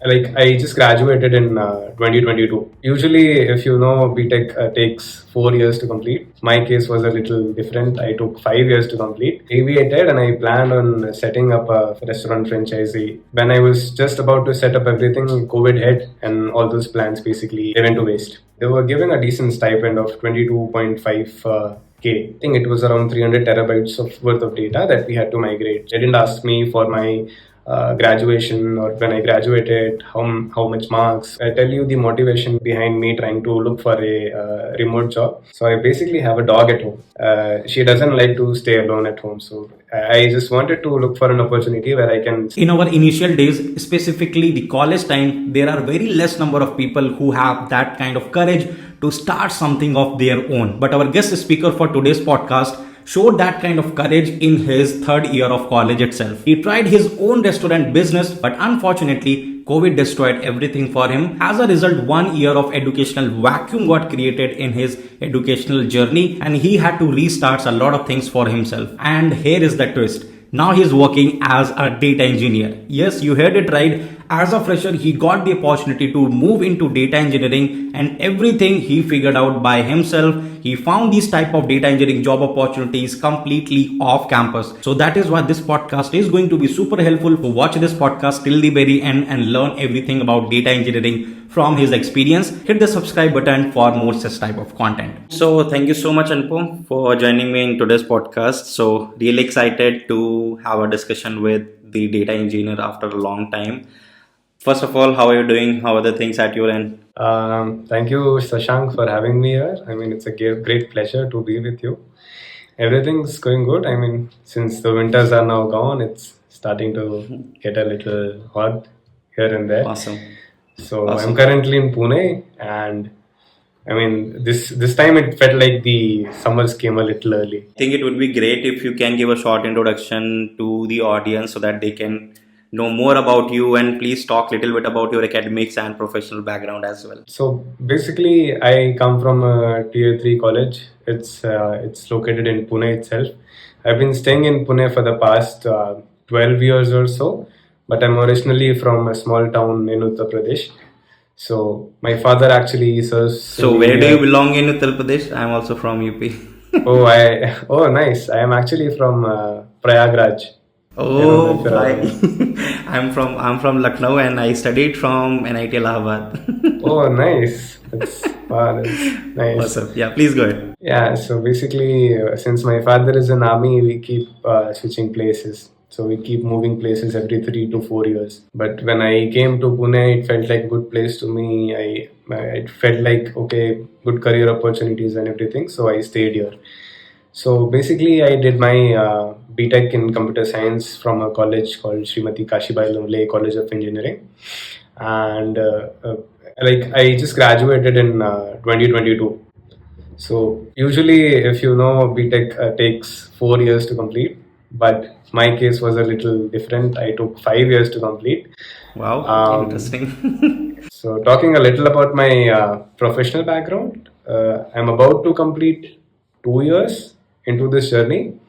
Like I just graduated in 2022. Usually, if you know, B.Tech takes 4 years to complete. My case was a little different. I took 5 years to complete. Deviated, and I planned on setting up a restaurant franchisee. When I was just about to set up everything, COVID hit, and all those plans basically they went to waste. They were given a decent stipend of 22.5. K. I think it was around 300 terabytes of worth of data that we had to migrate. They didn't ask me for my graduation or when I graduated, how much marks. I tell you the motivation behind me trying to look for a remote job. So I basically have a dog at home. She doesn't like to stay alone at home. So I just wanted to look for an opportunity where I can. In our initial days, specifically the college time, there are very less number of people who have that kind of courage to start something of their own. But our guest speaker for today's podcast showed that kind of courage in his third year of college itself. He tried his own restaurant business, but unfortunately, COVID destroyed everything for him. As a result, 1 year of educational vacuum got created in his educational journey, and he had to restart a lot of things for himself. And here is the twist. Now he's working as a data engineer. Yes, you heard it right. As a fresher, he got the opportunity to move into data engineering, and everything he figured out by himself. He found these type of data engineering job opportunities completely off campus. So that is why this podcast is going to be super helpful. To watch this podcast till the very end and learn everything about data engineering from his experience. Hit the subscribe button for more such type of content. So thank you so much, Anupam, for joining me in today's podcast. So really excited to have a discussion with the data engineer after a long time. First of all, how are you doing? How are the things at your end? Thank you, Shashank, for having me here. I mean, it's a great pleasure to be with you. Everything's going good. I mean, since the winters are now gone, it's starting to get a little hot here and there. Awesome. So I'm currently in Pune, and I mean, this time it felt like the summers came a little early. I think it would be great if you can give a short introduction to the audience so that they can know more about you, and please talk a little bit about your academics and professional background as well. So basically, I come from a Tier-3 college. It's located in Pune itself. I've been staying in Pune for the past 12 years or so, but I'm originally from a small town in Uttar Pradesh. So my father actually serves. So where do you belong in Uttar Pradesh? I'm also from UP. Oh, nice. I am actually from Prayagraj. Oh, I'm from Lucknow, and I studied from NIT Allahabad. Oh, nice. That's nice. Awesome. Yeah, please go ahead. Yeah, so basically, since my father is in army, we keep switching places. So we keep moving places every 3 to 4 years. But when I came to Pune, it felt like a good place to me. It felt like, okay, good career opportunities and everything. So I stayed here. So basically, I did my B.Tech in computer science from a college called 𝗗𝗶𝘀𝗀𝗀𝗀𝗀𝗀𝗀 College of Engineering. And like I just graduated in 2022. So usually, if you know, B.Tech takes 4 years to complete, but my case was a little different. I took 5 years to complete. Wow, interesting. So talking a little about my professional background, I'm about to complete 2 years into this journey.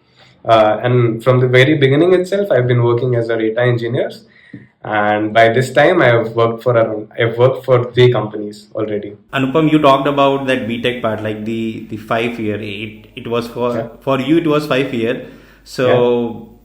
And from the very beginning itself, I've been working as a data engineer. And by this time, I've worked for 3 companies already. Anupam, you talked about that B.Tech part, like the 5 year. It was for you. It was 5 year. So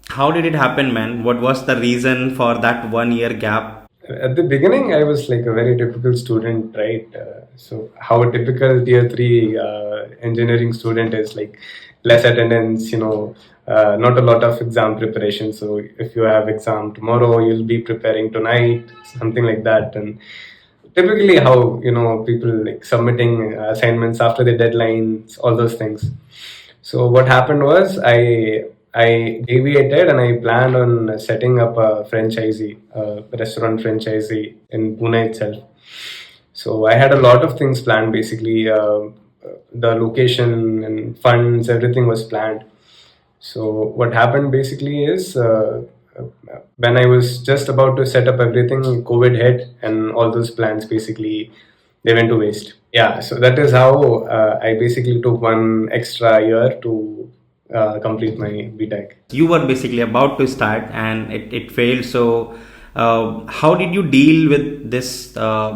how did it happen, man? What was the reason for that 1 year gap? At the beginning, I was like a very typical student, right? So how a typical Tier-3 engineering student is, like less attendance, not a lot of exam preparation. So if you have exam tomorrow, you'll be preparing tonight, something like that. And typically how, people like submitting assignments after the deadlines, all those things. So what happened was I deviated, and I planned on setting up a franchisee, a restaurant franchisee in Pune itself. So I had a lot of things planned. Basically, the location and funds, everything was planned. So what happened basically is when I was just about to set up everything, COVID hit, and all those plans basically they went to waste. Yeah, so that is how I basically took 1 extra year to complete my B.Tech. You were basically about to start, and it failed. So How did you deal with this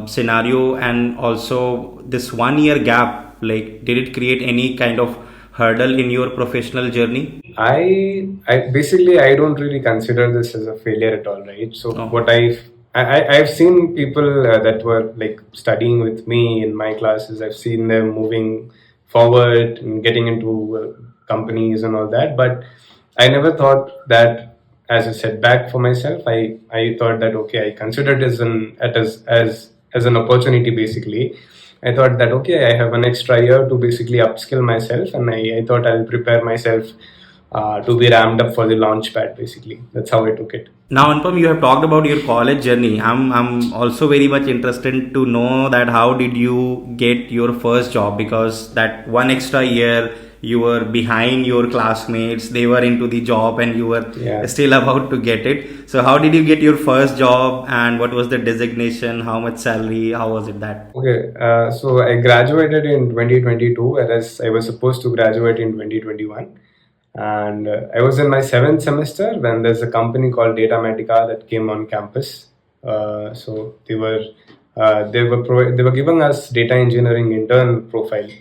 scenario, and also this 1 year gap? Like, did it create any kind of hurdle in your professional journey? I basically I don't really consider this as a failure at all, right? So Oh. what I've seen people that were like studying with me in my classes. I've seen them moving forward and getting into companies and all that, but I never thought that as a setback for myself. I thought that okay, I considered it as an opportunity basically. I thought that okay, I have an extra year to basically upskill myself, and I thought I'll prepare myself to be ramped up for the launch pad. Basically, that's how I took it. Now, Anupam, you have talked about your college journey. I'm also very much interested to know that how did you get your first job, because that 1 extra year you were behind your classmates, they were into the job and you were Yeah. still about to get it. So how did you get your first job, and what was the designation, how much salary, how was it that? Okay, so I graduated in 2022, whereas I was supposed to graduate in 2021. And I was in my 7th semester when there's a company called 𝗗𝗶𝘀𝗀𝗀𝗀𝗀𝗀 that came on campus. So they were giving us data engineering intern profile,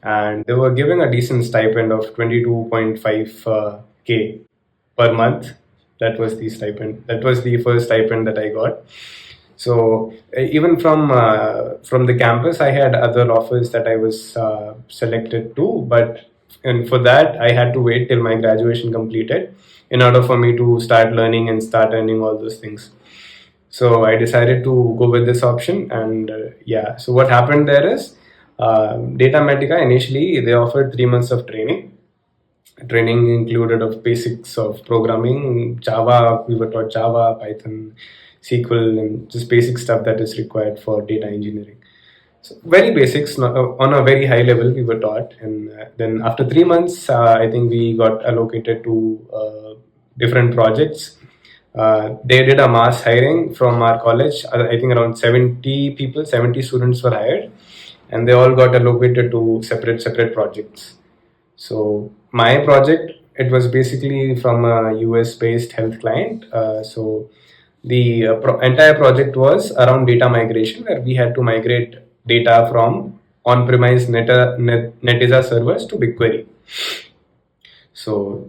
and they were giving a decent stipend of 22.5K per month. That was the stipend. That was the first stipend that I got. So even from the campus, I had other offers that I was selected to, but and for that I had to wait till my graduation completed in order for me to start learning and start earning all those things. So I decided to go with this option, and yeah. So what happened there is, 𝗗𝗶𝘀𝗀𝗀𝗀𝗀𝗀 initially they offered 3 months of training. Training included of basics of programming, Java. We were taught Java, Python, SQL, and just basic stuff that is required for data engineering. So very basics, on a very high level we were taught. And then after 3 months, I think we got allocated to different projects. They did a mass hiring from our college. I think around 70 students were hired, and they all got allocated to separate projects. So my project, it was basically from a US-based health client. So the entire project was around data migration, where we had to migrate data from on-premise Netezza servers to BigQuery. So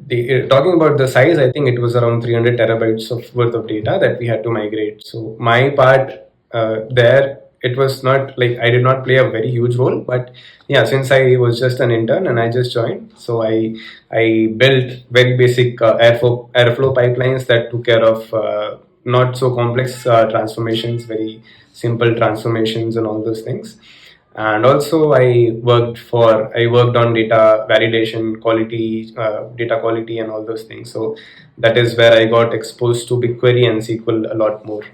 talking about the size, I think it was around 300 terabytes of worth of data that we had to migrate. So my part there, it was not like I did not play a very huge role, but yeah, since I was just an intern and I just joined, so I built very basic airflow pipelines that took care of not so complex transformations, very simple transformations and all those things. And also I worked on data validation, data quality and all those things. So that is where I got exposed to BigQuery and SQL a lot more.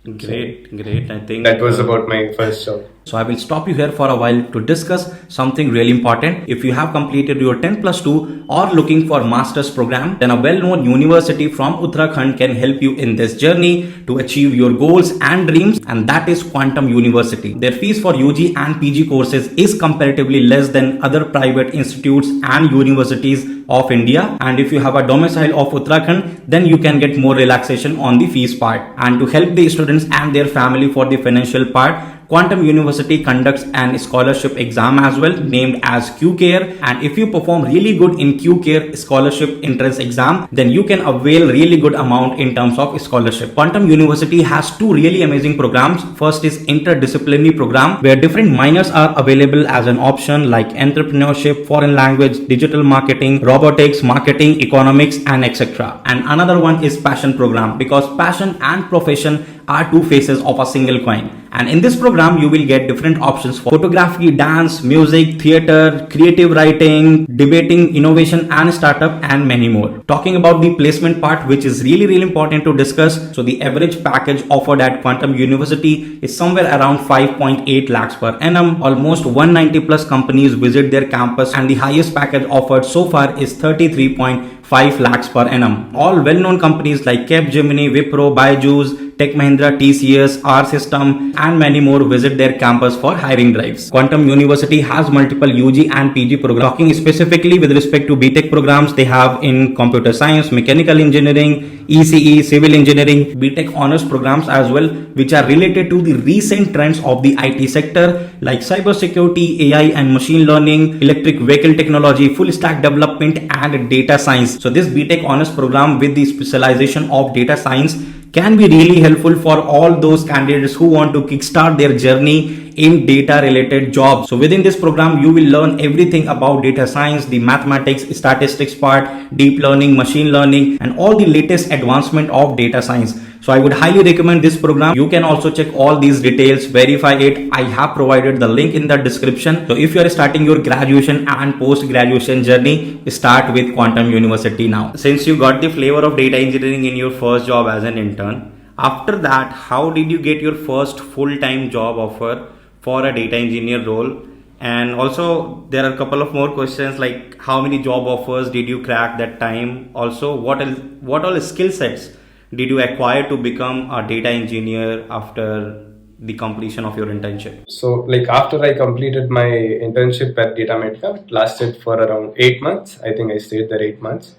Great. I think that was about my first job. So I will stop you here for a while to discuss something really important. If you have completed your 10+2 or looking for master's program, then a well-known university from Uttarakhand can help you in this journey to achieve your goals and dreams, and that is Quantum University. Their fees for UG and PG courses is comparatively less than other private institutes and universities of India, and if you have a domicile of Uttarakhand, then you can get more relaxation on the fees part. And to help the students and their family for the financial part, Quantum University conducts an scholarship exam as well, named as QCare, and if you perform really good in QCare scholarship entrance exam, then you can avail really good amount in terms of scholarship. Quantum University has two really amazing programs. First is interdisciplinary program, where different minors are available as an option, like entrepreneurship, foreign language, digital marketing, robotics, marketing, economics, and etc. And another one is passion program, because passion and profession are two faces of a single coin. And in this program, you will get different options for photography, dance, music, theater, creative writing, debating, innovation and startup, and many more. Talking about the placement part, which is really important to discuss. So the average package offered at Quantum University is somewhere around 5.8 lakhs per annum. Almost 190 plus companies visit their campus, and the highest package offered so far is 33.5 lakhs per annum. All well-known companies like Capgemini, Wipro, Byju's, Tech Mahindra, TCS, R System, and many more visit their campus for hiring drives. Quantum University has multiple UG and PG programs. Talking specifically with respect to B.Tech programs, they have in computer science, mechanical engineering, 𝗖𝚎, civil engineering, B.Tech honors programs as well, which are related to the recent trends of the IT sector like cybersecurity, AI and machine learning, electric vehicle technology, full stack development, and data science. So this B.Tech honors program with the specialization of data science can be really helpful for all those candidates who want to kickstart their journey in data related jobs. So within this program, you will learn everything about data science, the mathematics, statistics part, deep learning, machine learning, and all the latest advancement of data science. So I would highly recommend this program. You can also check all these details, verify it. I have provided the link in the description. So if you are starting your graduation and post-graduation journey, start with Quantum University now. Since you got the flavor of data engineering in your first job as an intern, after that, how did you get your first full-time job offer for a data engineer role? And also there are a couple of more questions like how many job offers did you crack that time? Also, what all skill sets did you acquire to become a data engineer after the completion of your internship? So like after I completed my internship at Data.Medica, it lasted for around 8 months. I think I stayed there 8 months.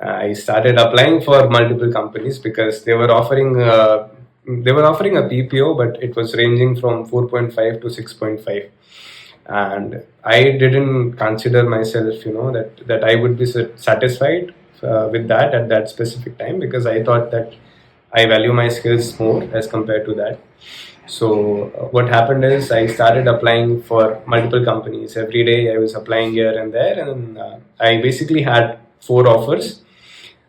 I started applying for multiple companies because they were offering a PPO, but it was ranging from 4.5 to 6.5. And I didn't consider myself, that I would be satisfied with that at that specific time, because I thought that I value my skills more as compared to that. So what happened is I started applying for multiple companies. Every day I was applying here and there, and I basically had 4 offers.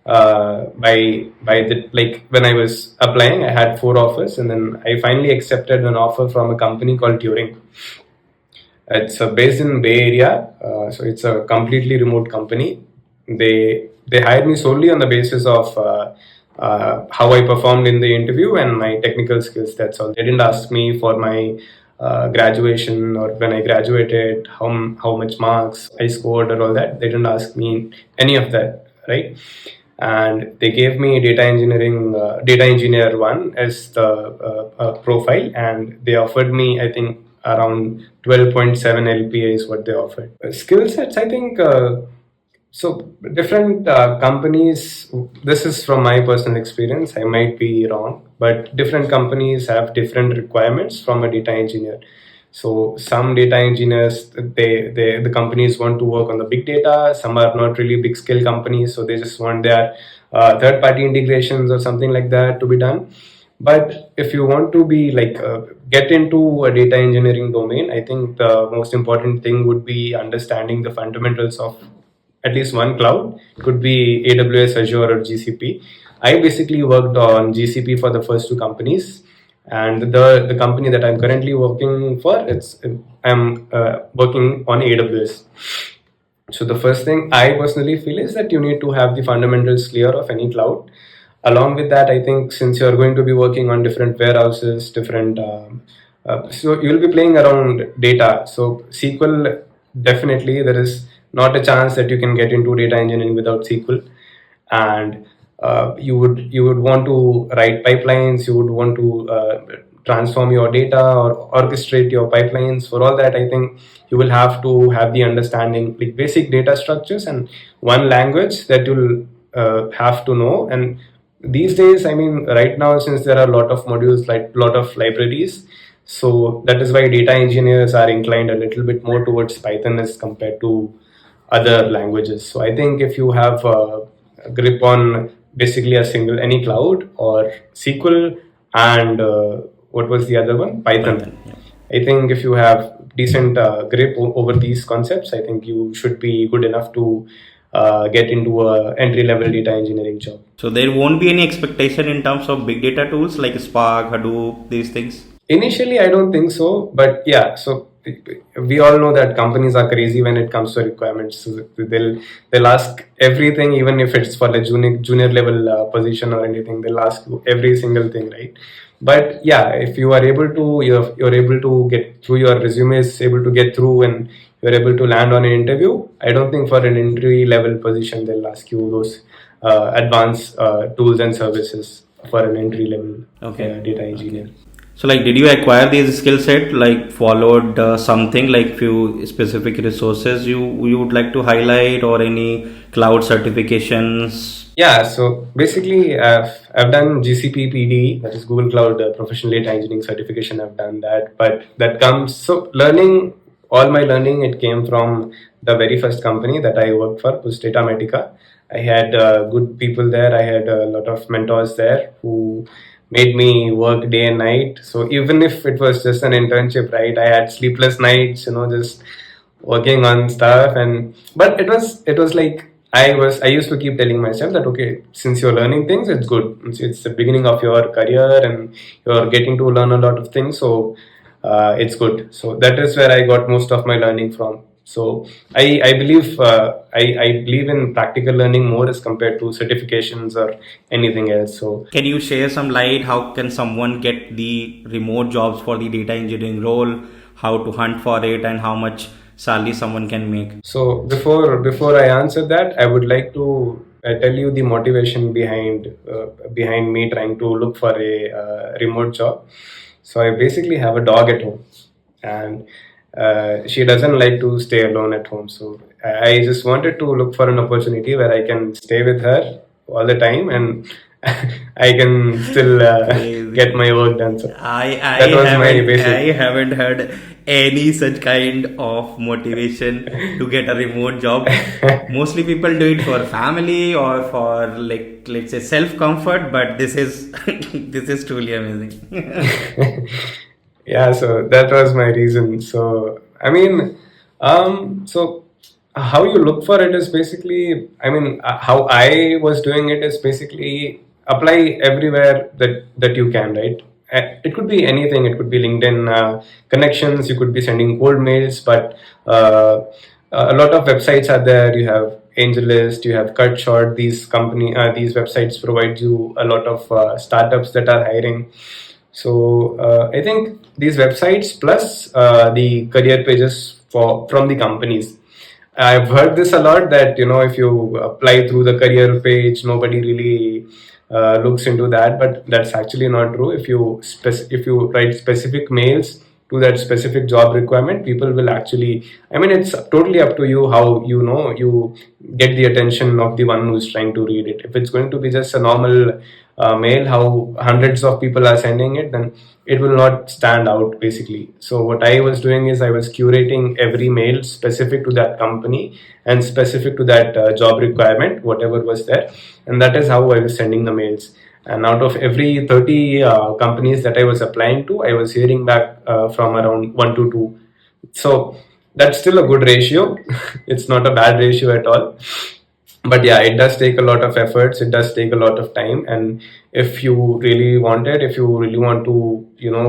When I was applying, I had 4 offers, and then I finally accepted an offer from a company called TIER-3. It's based in Bay Area, so it's a completely remote company. They hired me solely on the basis of how I performed in the interview and my technical skills. That's all. They didn't ask me for my graduation or when I graduated, how much marks I scored or all that. They didn't ask me any of that, right? And they gave me data engineer 1 as the profile, and they offered me, I think, around 12.7 LPA is what they offered. Skill sets, I think, so different companies, this is from my personal experience, I might be wrong, but different companies have different requirements from a data engineer. So some data engineers, the companies want to work on the big data. Some are not really big scale companies, so they just want their third-party integrations or something like that to be done. But if you want to be get into a data engineering domain, I think the most important thing would be understanding the fundamentals of at least one cloud. It could be AWS, Azure, or GCP. I basically worked on GCP for the first 2 companies. And the company that I'm currently working for, I'm working on AWS. So the first thing I personally feel is that you need to have the fundamentals clear of any cloud. Along with that, I think since you're going to be working on different warehouses, so you'll be playing around data. So SQL, definitely there is not a chance that you can get into data engineering without SQL. And you would want to write pipelines, you would want to transform your data or orchestrate your pipelines. For all that, I think you will have to have the understanding, like basic data structures and one language that you'll have to know. And these days, I mean, right now, since there are a lot of modules, like a lot of libraries, so that is why data engineers are inclined a little bit more towards Python as compared to other languages. So I think if you have a grip on basically any cloud or SQL and what was the other one? Python. Yeah. I think if you have decent grip over these concepts, I think you should be good enough to get into a entry-level data engineering job. So there won't be any expectation in terms of big data tools like Spark, Hadoop, these things? Initially, I don't think so. But yeah, so we all know that companies are crazy when it comes to requirements. So they'll ask everything, even if it's for a junior level position or anything. They'll ask you every single thing, right? But yeah, if you are able to, you're able to get through, your resume is able to get through, and you're able to land on an interview, I don't think for an entry level position they'll ask you those advanced tools and services for an entry level data engineer. So like, did you acquire these skill set, like followed something like few specific resources you would like to highlight, or any cloud certifications? Yeah, so basically I've done GCP PD, that is Google Cloud Professional Data Engineering certification. I've done that, but that comes, so learning, all my learning, it came from the very first company that I worked for, was 𝗃𝗃. I had good people there. I had a lot of mentors there who made me work day and night. So even if it was just an internship, right, I had sleepless nights, just working on stuff. But it was like, I used to keep telling myself that, okay, since you're learning things, it's good. It's the beginning of your career and you're getting to learn a lot of things. So it's good. So that is where I got most of my learning from. So I believe I believe in practical learning more as compared to certifications or anything else. So can you share some light? How can someone get the remote jobs for the data engineering role? How to hunt for it, and how much salary someone can make? So before I answer that, I would like to tell you the motivation behind me trying to look for a remote job. So I basically have a dog at home, and she doesn't like to stay alone at home. So I just wanted to look for an opportunity where I can stay with her all the time, and I can still get my work done. So I haven't heard any such kind of motivation to get a remote job. Mostly people do it for family or for, like, let's say, self comfort, but this is this is truly amazing. Yeah, so that was my reason. So I mean, so how you look for it is basically, how I was doing it is basically apply everywhere that you can, right? It could be anything. It could be LinkedIn connections. You could be sending cold mails, but a lot of websites are there. You have AngelList, you have CutShort. These websites provide you a lot of startups that are hiring. So I think these websites plus the career pages from the companies. I've heard this a lot, that if you apply through the career page, nobody really looks into that, but that's actually not true. If you write specific mails to that specific job requirement, people will actually, it's totally up to you how you get the attention of the one who's trying to read it. If it's going to be just a normal mail, how hundreds of people are sending it, then it will not stand out basically. So what I was doing is I was curating every mail specific to that company and specific to that job requirement, whatever was there, and that is how I was sending the mails. And out of every 30 companies that I was applying to, I was hearing back from around 1 to 2. So that's still a good ratio. It's not a bad ratio at all. But yeah, it does take a lot of efforts. It does take a lot of time. And if you really want to,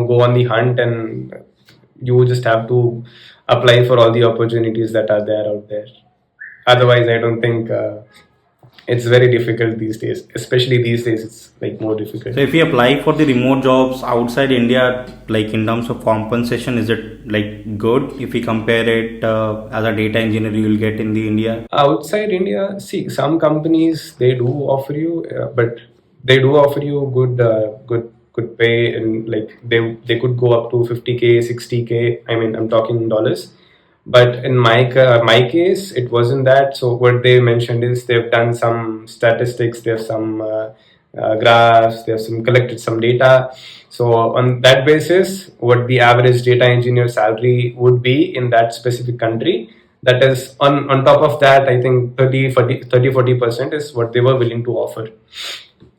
go on the hunt, and you just have to apply for all the opportunities that are there out there. Otherwise, I don't think it's very difficult these days. Especially these days, it's like more difficult. So if you apply for the remote jobs outside India, like in terms of compensation, is it like good if we compare it as a data engineer you will get in the India? Outside India, see, some companies, they do offer you, but they do offer you good pay, and like they could go up to 50K, 60K. I'm talking dollars. But in my case, it wasn't that. So what they mentioned is they've done some statistics, they have some graphs, they have collected some data. So on that basis, what the average data engineer salary would be in that specific country, that is on top of that, I think 30-40% is what they were willing to offer.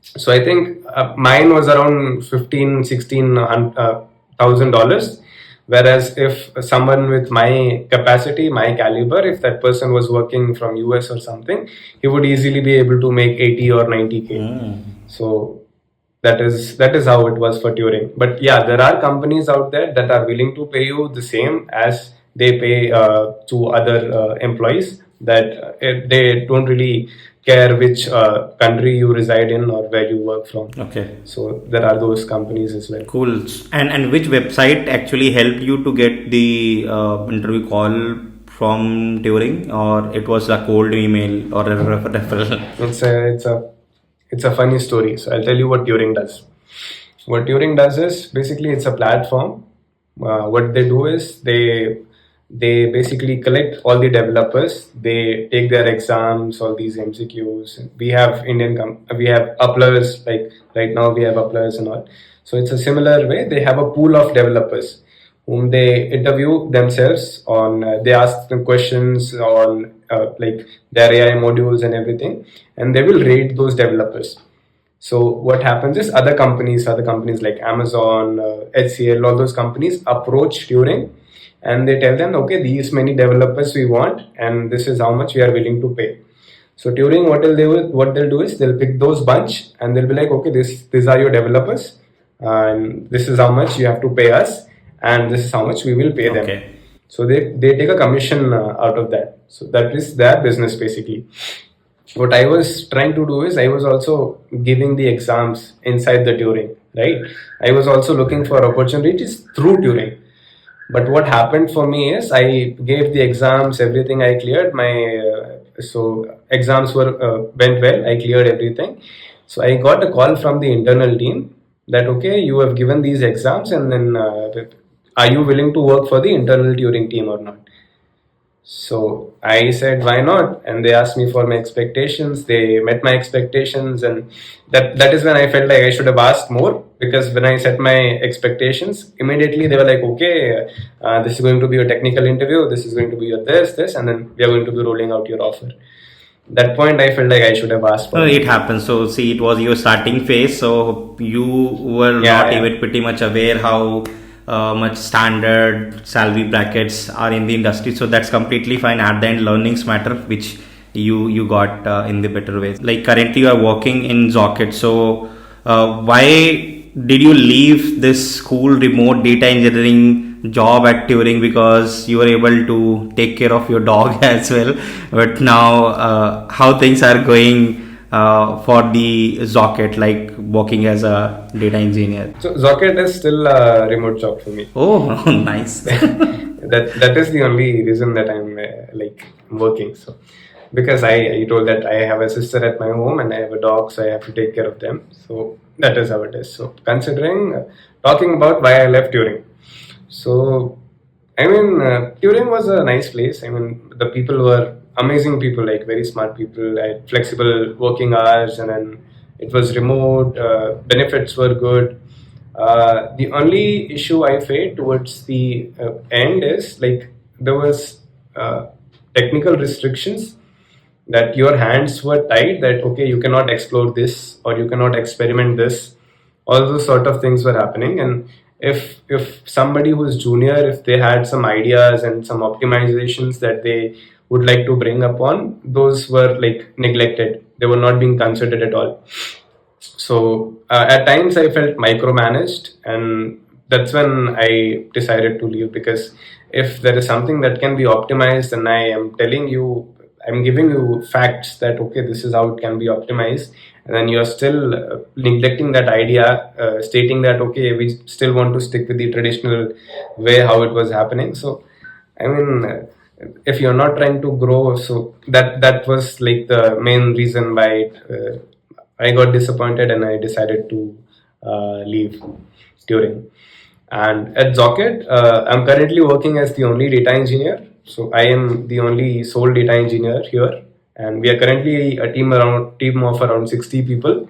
So I think mine was around $16,000. Whereas if someone with my capacity, my caliber, if that person was working from US or something, he would easily be able to make 80 or 90K. So that is how it was for Turing. But yeah, there are companies out there that are willing to pay you the same as they pay to other employees, that they don't really care which country you reside in or where you work from. Okay. So there are those companies as well. Cool. And which website actually helped you to get the interview call from Turing, or it was a cold email or a referral? it's a funny story. So I'll tell you what Turing does. What Turing does is basically it's a platform. What they do is they basically collect all the developers. They take their exams, all these MCQs. We have we have uploaders, like right now we have uploaders and all. So it's a similar way. They have a pool of developers whom they interview themselves on. They ask them questions on like their AI modules and everything, and they will rate those developers. So what happens is other companies like Amazon, HCL, all those companies approach Turing and they tell them, okay, these many developers we want, and this is how much we are willing to pay. So Turing, what they'll do is they'll pick those bunch and they'll be like, okay, these are your developers, and this is how much you have to pay us, and this is how much we will pay them. Okay. So they take a commission out of that. So that is their business basically. What I was trying to do is I was also giving the exams inside the Turing, right? I was also looking for opportunities through Turing. But what happened for me is I gave the exams, everything I cleared. So exams went well. I cleared everything. So I got a call from the internal team that, okay, you have given these exams, and then are you willing to work for the internal Turing team or not? So I said, why not? And they asked me for my expectations. They met my expectations, and that is when I felt like I should have asked more, because when I set my expectations, immediately they were like, okay, this is going to be a technical interview. This is going to be your this, and then we are going to be rolling out your offer. That point, I felt like I should have asked for. It happens. So see, it was your starting phase. So you were not even pretty much aware how much standard salary brackets are in the industry. So that's completely fine. At the end, learnings matter, which you got in the better ways. Like currently you are working in Zocket. So why did you leave this cool remote data engineering job at Turing? Because you were able to take care of your dog as well. But now how things are going for the Zocket, like working as a data engineer? So Zocket is still a remote job for me. Oh, nice. that is the only reason that I'm like working. So because I told that I have a sister at my home and I have a dog, so I have to take care of them. So that is how it is. So considering talking about why I left Turing. So I mean, Turing was a nice place. I mean, the people were amazing people, like very smart people. I had flexible working hours, and then it was remote. Benefits were good. The only issue I faced towards the end is like there was technical restrictions, that your hands were tied, that okay, you cannot explore this or you cannot experiment this. All those sort of things were happening, and if somebody who's junior, if they had some ideas and some optimizations that they would like to bring upon, those were like neglected. They were not being considered at all. So at times I felt micromanaged, and that's when I decided to leave, because if there is something that can be optimized and I am telling you, I'm giving you facts that okay, this is how it can be optimized, and then you're still neglecting that idea, stating that okay, we still want to stick with the traditional way how it was happening. So I mean, if you're not trying to grow, so that was like the main reason why I got disappointed and I decided to leave Turing. And at Zocket, I'm currently working as the only data engineer. So I am the only sole data engineer here, and we are currently a team of around 60 people.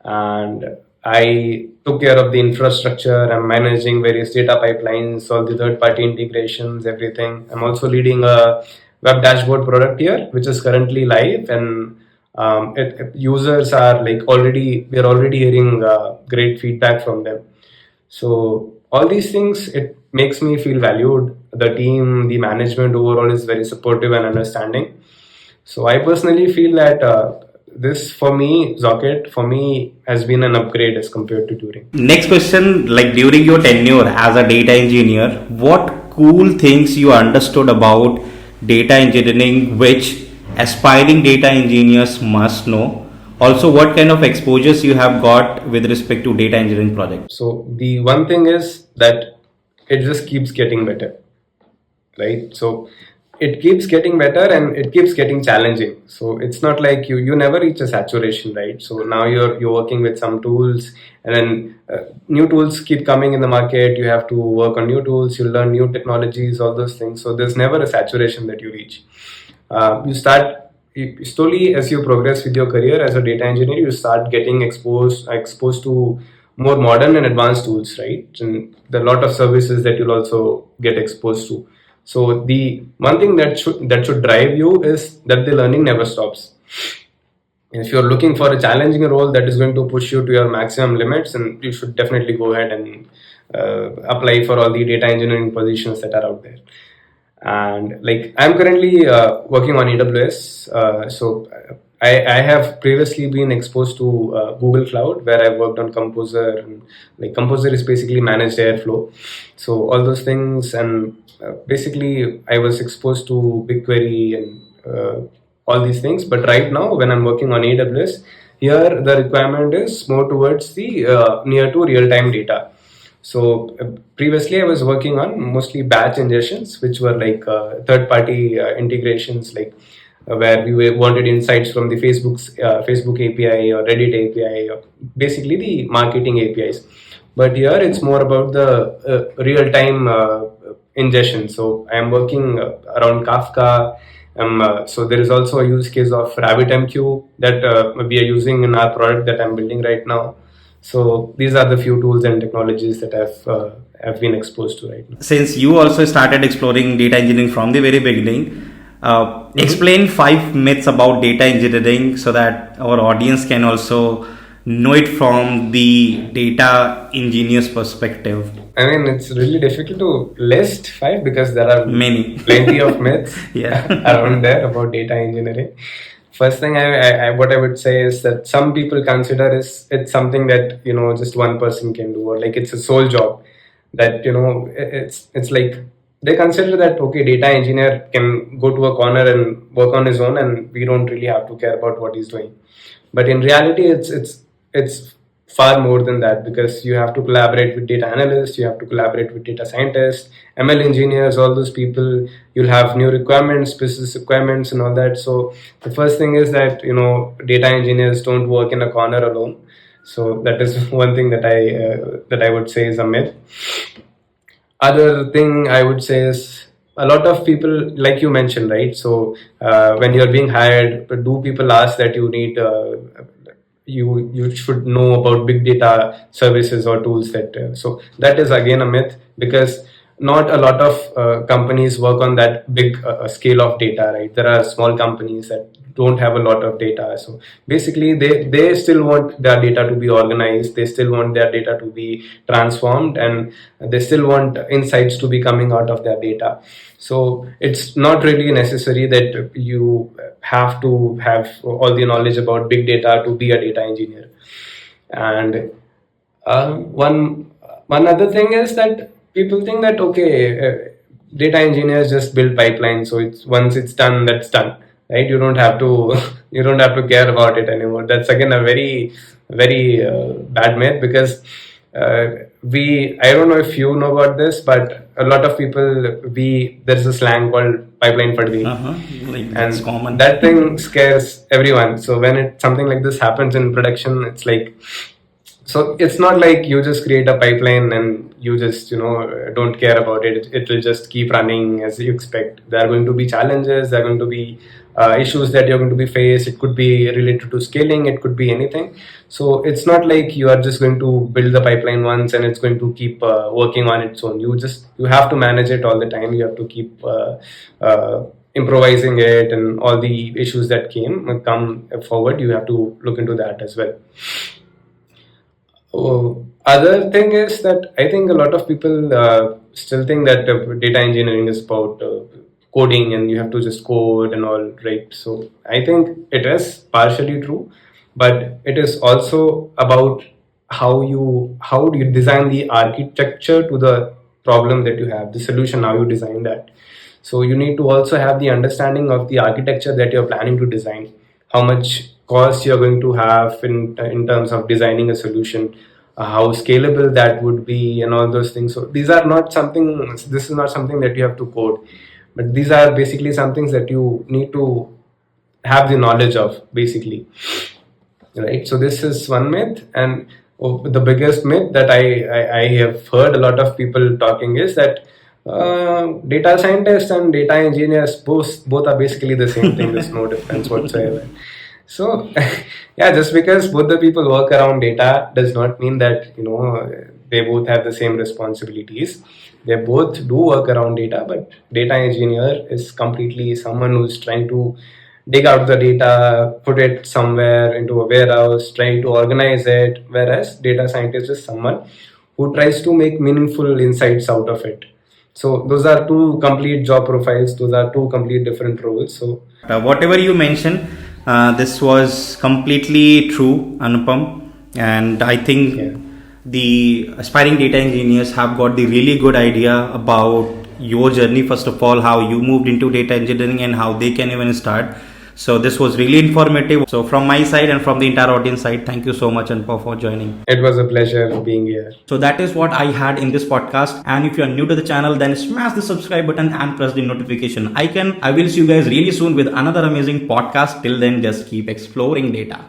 And I took care of the infrastructure. I'm managing various data pipelines, all the third-party integrations, everything. I'm also leading a web dashboard product here, which is currently live, and users are like we're already hearing great feedback from them. So all these things, it makes me feel valued. The team, the management overall is very supportive and understanding. So I personally feel that this for me, Zocket, for me has been an upgrade as compared to Turing. Next question, like during your tenure as a data engineer, what cool things you understood about data engineering which aspiring data engineers must know? Also, what kind of exposures you have got with respect to data engineering projects? So the one thing is that it just keeps getting better, right? So it keeps getting better and it keeps getting challenging. So it's not like you never reach a saturation, right? So now you're working with some tools, and then new tools keep coming in the market. You have to work on new tools, you learn new technologies, all those things. So there's never a saturation that you reach. Slowly, as you progress with your career as a data engineer, you start getting exposed to more modern and advanced tools, right? And there are a lot of services that you'll also get exposed to. So the one thing that should drive you is that the learning never stops. If you're looking for a challenging role that is going to push you to your maximum limits, and you should definitely go ahead and apply for all the data engineering positions that are out there. And like, I'm currently working on AWS. So I have previously been exposed to Google Cloud, where I've worked on Composer. And like, Composer is basically managed Airflow. So all those things, and basically I was exposed to BigQuery and all these things. But right now, when I'm working on AWS, here the requirement is more towards the near to real-time data. So previously I was working on mostly batch ingestions, which were like third-party integrations, like where we wanted insights from the Facebook API or Reddit API, or basically the marketing APIs. But here it's more about the real-time ingestion. So I am working around Kafka. So there is also a use case of RabbitMQ that we are using in our product that I'm building right now. So these are the few tools and technologies that I've been exposed to right now. Since you also started exploring data engineering from the very beginning, explain 5 myths about data engineering so that our audience can also know it from the data engineer's perspective. I mean, it's really difficult to list 5 because there are plenty of myths around there about data engineering. First thing what I would say is that some people consider it's something that, just one person can do, or like it's a sole job that, it's like they consider that, okay, data engineer can go to a corner and work on his own and we don't really have to care about what he's doing. But in reality, it's far more than that, because you have to collaborate with data analysts, you have to collaborate with data scientists, ML engineers, all those people. You'll have new requirements, business requirements and all that. So the first thing is that, data engineers don't work in a corner alone. So that is one thing that I would say is a myth. Other thing I would say is, a lot of people, like you mentioned, right? So when you're being hired, do people ask that you need you should know about big data services or tools that so that is again a myth, because not a lot of companies work on that big scale of data, right? There are small companies that don't have a lot of data. So basically they still want their data to be organized, they still want their data to be transformed, and they still want insights to be coming out of their data. So it's not really necessary that you have to have all the knowledge about big data to be a data engineer. And one other thing is that people think that, okay, data engineers just build pipelines, so once it's done, that's done, right? You don't have to care about it anymore. That's again a very, very bad myth, because I don't know if you know about this, but a lot of people, there's a slang called pipeline fadvi, that's common. That thing scares everyone. So when something like this happens in production, it's like, so it's not like you just create a pipeline and you just don't care about it. It will just keep running as you expect. There are going to be challenges, there are going to be issues that you're going to be faced. It could be related to scaling, it could be anything. So it's not like you are just going to build the pipeline once and it's going to keep working on its own. You have to manage it all the time. You have to keep improvising it, and all the issues that come forward, you have to look into that as well. Other thing is that I think a lot of people still think that data engineering is about coding and you have to just code and all, right? So I think it is partially true, but it is also about how do you design the architecture to the problem that you have, the solution, how you design that. So you need to also have the understanding of the architecture that you're planning to design, how much cost you're going to have in terms of designing a solution, how scalable that would be, and all those things. So this is not something that you have to code. But these are basically some things that you need to have the knowledge of, basically, right? So this is one myth. And the biggest myth that I have heard a lot of people talking is that data scientists and data engineers both are basically the same thing. There's no difference whatsoever. So yeah, just because both the people work around data does not mean that they both have the same responsibilities. They both do work around data, but data engineer is completely someone who's trying to dig out the data, put it somewhere into a warehouse, trying to organize it, whereas data scientist is someone who tries to make meaningful insights out of it. So those are two complete job profiles. Those are two complete different roles. So whatever you mentioned, this was completely true, Anupam. And I think the aspiring data engineers have got the really good idea about your journey. First of all, how you moved into data engineering and how they can even start. So this was really informative. So from my side and from the entire audience side, thank you so much, Anupam, for joining. It was a pleasure being here. So that is what I had in this podcast. And if you are new to the channel, then smash the subscribe button and press the notification icon. I will see you guys really soon with another amazing podcast. Till then, just keep exploring data.